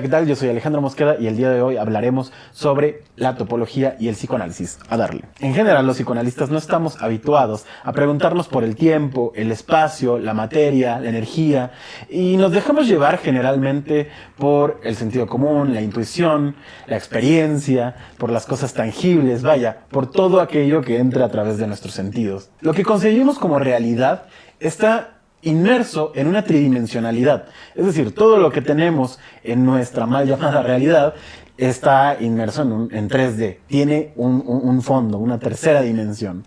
¿qué tal? Yo soy Alejandro Mosqueda y el día de hoy hablaremos sobre la topología y el psicoanálisis. A darle. En general, los psicoanalistas no estamos habituados a preguntarnos por el tiempo, el espacio, la materia, la energía, y nos dejamos llevar generalmente por el sentido común, la intuición, la experiencia, por las cosas tangibles, vaya, por todo aquello que entra a través de nuestros sentidos. Lo que concebimos como realidad está inmerso en una tridimensionalidad. Es decir, todo lo que tenemos en nuestra mal llamada realidad está inmerso en 3D. Tiene un fondo, una tercera dimensión.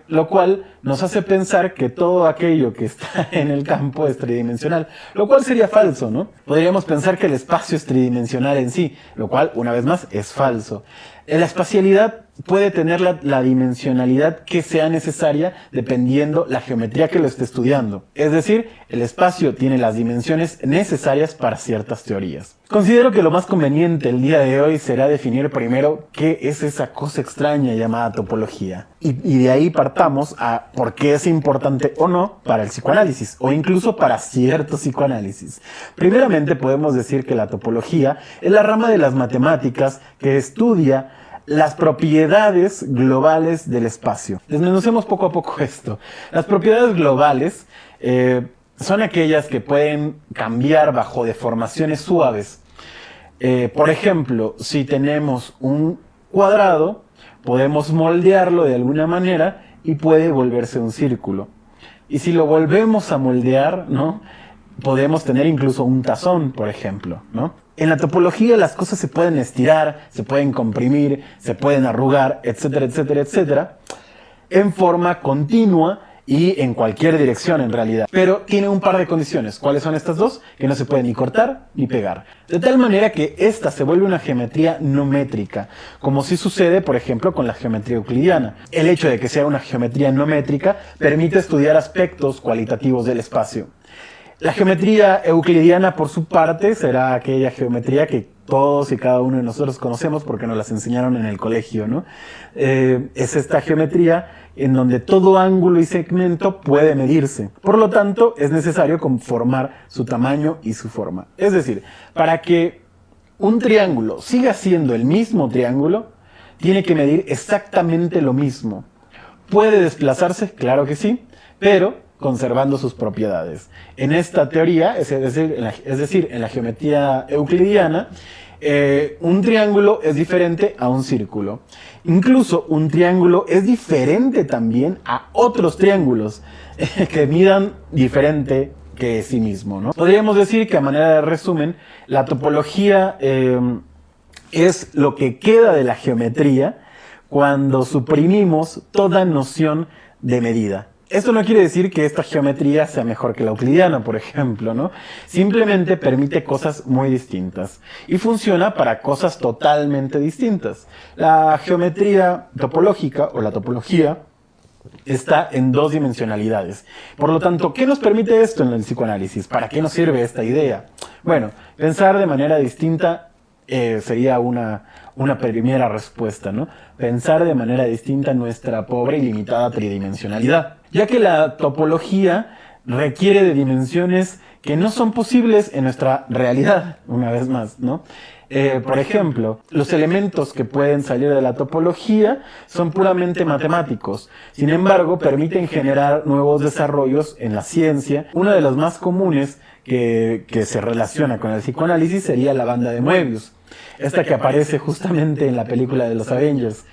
Lo cual nos hace pensar que todo aquello que está en el campo es tridimensional, lo cual sería falso, ¿no? Podríamos pensar que el espacio es tridimensional en sí, lo cual, una vez más, es falso. La espacialidad puede tener la dimensionalidad que sea necesaria dependiendo la geometría que lo esté estudiando. Es decir, el espacio tiene las dimensiones necesarias para ciertas teorías. Considero que lo más conveniente el día de hoy será definir primero qué es esa cosa extraña llamada topología. Y de ahí partamos a por qué es importante o no para el psicoanálisis, o incluso para cierto psicoanálisis. Primeramente podemos decir que la topología es la rama de las matemáticas que estudia las propiedades globales del espacio. Desmenucemos poco a poco esto. Las propiedades globales son aquellas que pueden cambiar bajo deformaciones suaves. Por ejemplo, si tenemos un cuadrado, podemos moldearlo de alguna manera y puede volverse un círculo. Y si lo volvemos a moldear, ¿no?, podemos tener incluso un tazón, por ejemplo, ¿no? En la topología las cosas se pueden estirar, se pueden comprimir, se pueden arrugar, etcétera, etcétera, etcétera, en forma continua y en cualquier dirección en realidad. Pero tiene un par de condiciones. ¿Cuáles son estas dos? Que no se puede ni cortar ni pegar. De tal manera que esta se vuelve una geometría no métrica, como sí sucede, por ejemplo, con la geometría euclidiana. El hecho de que sea una geometría no métrica permite estudiar aspectos cualitativos del espacio. La geometría euclidiana, por su parte, será aquella geometría que todos y cada uno de nosotros conocemos porque nos las enseñaron en el colegio, ¿no? Es esta geometría en donde todo ángulo y segmento puede medirse. Por lo tanto, es necesario conformar su tamaño y su forma. Es decir, para que un triángulo siga siendo el mismo triángulo, tiene que medir exactamente lo mismo. ¿Puede desplazarse? Claro que sí, pero conservando sus propiedades. En esta teoría, es decir, en la geometría euclidiana, un triángulo es diferente a un círculo. Incluso un triángulo es diferente también a otros triángulos que midan diferente que sí mismo, ¿no? Podríamos decir que a manera de resumen, la topología es lo que queda de la geometría cuando suprimimos toda noción de medida. Esto no quiere decir que esta geometría sea mejor que la euclidiana, por ejemplo, ¿no? Simplemente permite cosas muy distintas y funciona para cosas totalmente distintas. La geometría topológica o la topología está en dos dimensionalidades. Por lo tanto, ¿qué nos permite esto en el psicoanálisis? ¿Para qué nos sirve esta idea? Bueno, pensar de manera distinta sería una primera respuesta, ¿no? Pensar de manera distinta nuestra pobre y limitada tridimensionalidad, ya que la topología requiere de dimensiones que no son posibles en nuestra realidad, una vez más, ¿no? Por ejemplo, los elementos que pueden salir de la topología son puramente matemáticos. Sin embargo, permiten generar nuevos desarrollos en la ciencia. Una de las más comunes que se relaciona con el psicoanálisis sería la banda de Möbius. Esta que aparece justamente en la película de los Avengers.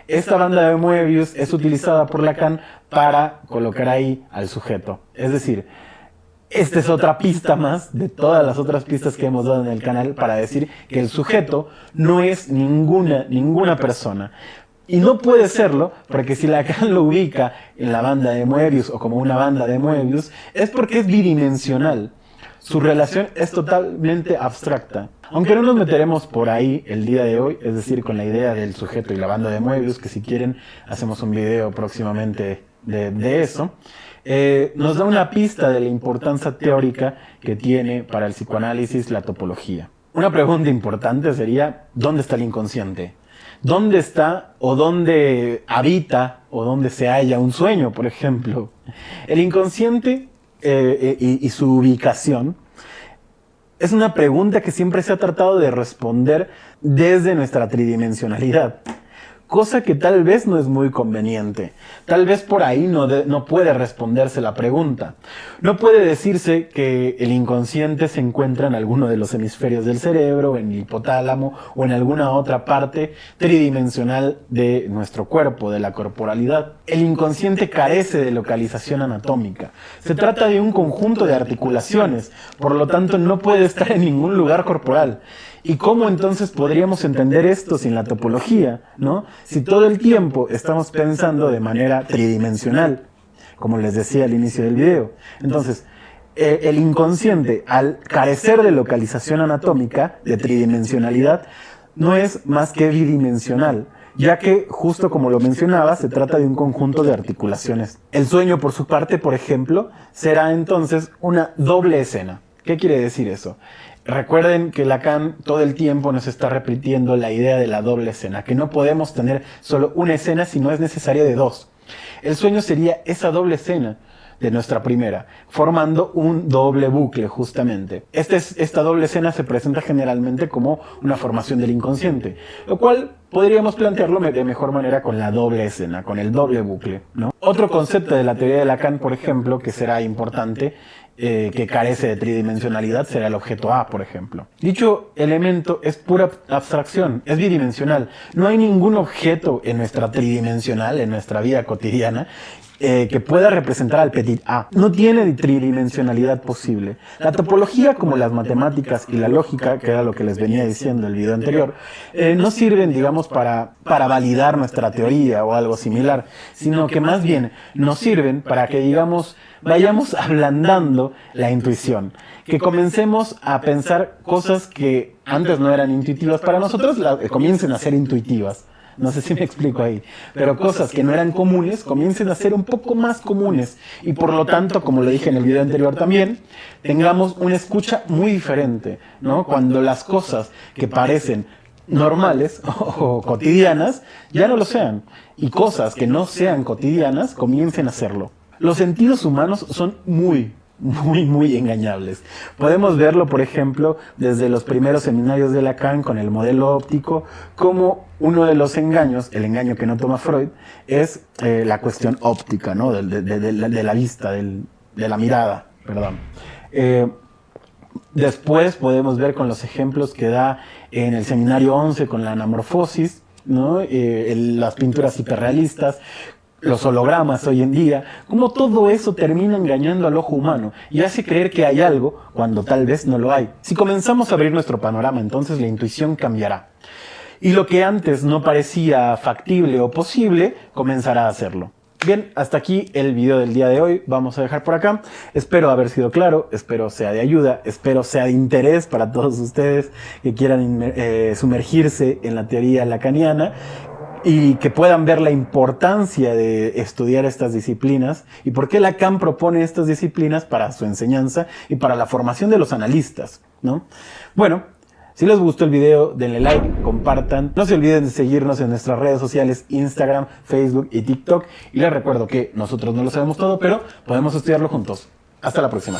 Esta banda de Möbius es utilizada por Lacan para colocar ahí al sujeto. Es decir, esta es otra pista más de todas las otras pistas que hemos dado en el canal para decir que el sujeto no es ninguna persona. Y no puede serlo, porque si Lacan lo ubica en la banda de Möbius o como una banda de Möbius, es porque es bidimensional. Su relación es totalmente abstracta. Aunque no nos meteremos por ahí el día de hoy, es decir, con la idea del sujeto y la banda de Möbius, que si quieren hacemos un video próximamente de eso, nos da una pista de la importancia teórica que tiene para el psicoanálisis la topología. Una pregunta importante sería, ¿dónde está el inconsciente? ¿Dónde está o dónde habita o dónde se halla un sueño, por ejemplo? El inconsciente y su ubicación Es una pregunta que siempre se ha tratado de responder desde nuestra tridimensionalidad. Cosa que tal vez no es muy conveniente. Tal vez por ahí no puede responderse la pregunta. No puede decirse que el inconsciente se encuentra en alguno de los hemisferios del cerebro, en el hipotálamo o en alguna otra parte tridimensional de nuestro cuerpo, de la corporalidad. El inconsciente carece de localización anatómica. Se trata de un conjunto de articulaciones, por lo tanto no puede estar en ningún lugar corporal. ¿Y cómo entonces podríamos entender esto sin la topología, ¿no? Si todo el tiempo estamos pensando de manera tridimensional, como les decía al inicio del video. Entonces, el inconsciente, al carecer de localización anatómica, de tridimensionalidad, no es más que bidimensional, ya que, justo como lo mencionaba, se trata de un conjunto de articulaciones. El sueño, por su parte, por ejemplo, será entonces una doble escena. ¿Qué quiere decir eso? Recuerden que Lacan todo el tiempo nos está repitiendo la idea de la doble escena, que no podemos tener solo una escena si no es necesaria de dos. El sueño sería esa doble escena de nuestra primera, formando un doble bucle justamente. Esta doble escena se presenta generalmente como una formación del inconsciente, lo cual podríamos plantearlo de mejor manera con la doble escena, con el doble bucle, ¿no? Otro concepto de la teoría de Lacan, por ejemplo, que será importante, que carece de tridimensionalidad, será el objeto A, por ejemplo. Dicho elemento es pura abstracción, es bidimensional. No hay ningún objeto en nuestra tridimensional, en nuestra vida cotidiana, que pueda representar al petit A. No tiene tridimensionalidad posible. La topología, como las matemáticas y la lógica, que era lo que les venía diciendo en el video anterior, no sirven, digamos, para validar nuestra teoría o algo similar, sino que más bien nos sirven para que, digamos, vayamos ablandando la intuición, que comencemos a pensar cosas que antes no eran intuitivas para nosotros, comiencen a ser intuitivas. No sé si me explico ahí, pero cosas que no eran comunes comiencen a ser un poco más comunes y por lo tanto, como lo dije en el video anterior también, tengamos una escucha muy diferente, ¿no? Cuando las cosas que parecen normales o cotidianas ya no lo sean y cosas que no sean cotidianas comiencen a serlo. Los sentidos humanos son muy engañables. Podemos verlo, por ejemplo, desde los primeros seminarios de Lacan con el modelo óptico, como uno de los engaños, el engaño que no toma Freud, es la cuestión óptica, ¿no? de la vista, de la mirada, perdón. Después podemos ver con los ejemplos que da en el seminario 11 con la anamorfosis, ¿no? Las pinturas hiperrealistas, los hologramas hoy en día, cómo todo eso termina engañando al ojo humano y hace creer que hay algo cuando tal vez no lo hay. Si comenzamos a abrir nuestro panorama, entonces la intuición cambiará. Y lo que antes no parecía factible o posible, comenzará a hacerlo. Bien, hasta aquí el video del día de hoy. Vamos a dejar por acá. Espero haber sido claro, espero sea de ayuda, espero sea de interés para todos ustedes que quieran sumergirse en la teoría lacaniana y que puedan ver la importancia de estudiar estas disciplinas y por qué Lacan propone estas disciplinas para su enseñanza y para la formación de los analistas, ¿no? Bueno, si les gustó el video, denle like, compartan. No se olviden de seguirnos en nuestras redes sociales, Instagram, Facebook y TikTok. Y les recuerdo que nosotros no lo sabemos todo, pero podemos estudiarlo juntos. Hasta la próxima.